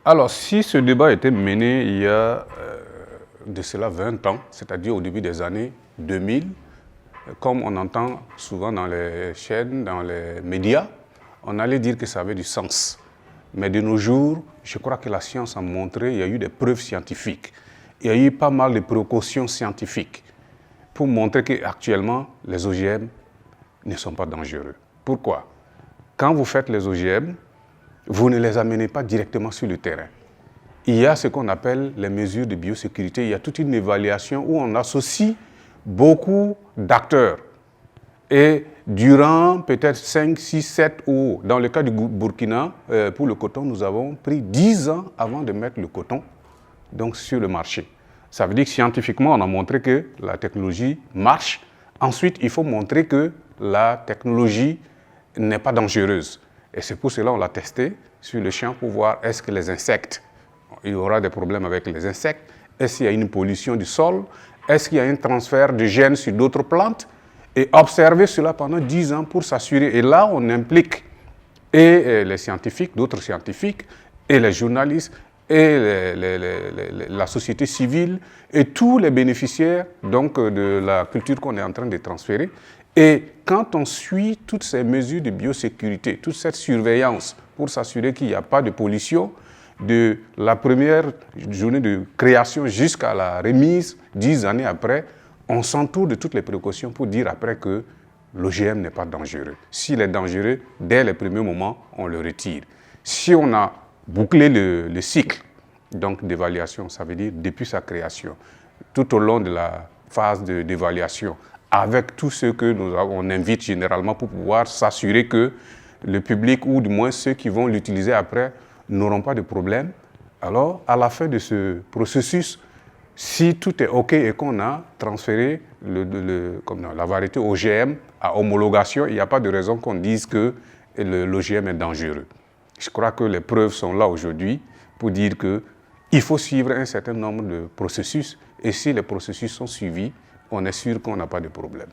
Alors, si ce débat était mené il y a de cela 20 ans, c'est-à-dire au début des années 2000, comme on entend souvent dans les chaînes, dans les médias, on allait dire que ça avait du sens. Mais de nos jours, je crois que la science a montré, il y a eu des preuves scientifiques, il y a eu pas mal de précautions scientifiques pour montrer qu'actuellement, les OGM ne sont pas dangereux. Pourquoi? Quand vous faites les OGM, vous ne les amenez pas directement sur le terrain. Il y a ce qu'on appelle les mesures de biosécurité. Il y a toute une évaluation où on associe beaucoup d'acteurs. Et durant peut-être 5, 6, 7 ou dans le cas du Burkina, pour le coton, nous avons pris 10 ans avant de mettre le coton donc, sur le marché. Ça veut dire que scientifiquement, on a montré que la technologie marche. Ensuite, il faut montrer que la technologie n'est pas dangereuse. Et c'est pour cela qu'on l'a testé sur le champ pour voir est-ce que les insectes, il y aura des problèmes avec les insectes, est-ce qu'il y a une pollution du sol, est-ce qu'il y a un transfert de gènes sur d'autres plantes, et observer cela pendant 10 ans pour s'assurer. Et là, on implique et les scientifiques, d'autres scientifiques, et les journalistes, et la société civile, et tous les bénéficiaires donc, de la culture qu'on est en train de transférer. Et quand on suit toutes ces mesures de biosécurité, toute cette surveillance pour s'assurer qu'il n'y a pas de pollution, de la première journée de création jusqu'à la remise, 10 années après, on s'entoure de toutes les précautions pour dire après que l'OGM n'est pas dangereux. S'il est dangereux, dès les premiers moments, on le retire. Si on a bouclé le cycle d'évaluation, ça veut dire depuis sa création, tout au long de la phase d'évaluation, avec tout ce que on invite généralement pour pouvoir s'assurer que le public, ou du moins ceux qui vont l'utiliser après, n'auront pas de problème. Alors, à la fin de ce processus, si tout est OK et qu'on a transféré la variété OGM à homologation, il n'y a pas de raison qu'on dise que l'OGM est dangereux. Je crois que les preuves sont là aujourd'hui pour dire qu'il faut suivre un certain nombre de processus, et si les processus sont suivis, on est sûr qu'on n'a pas de problème.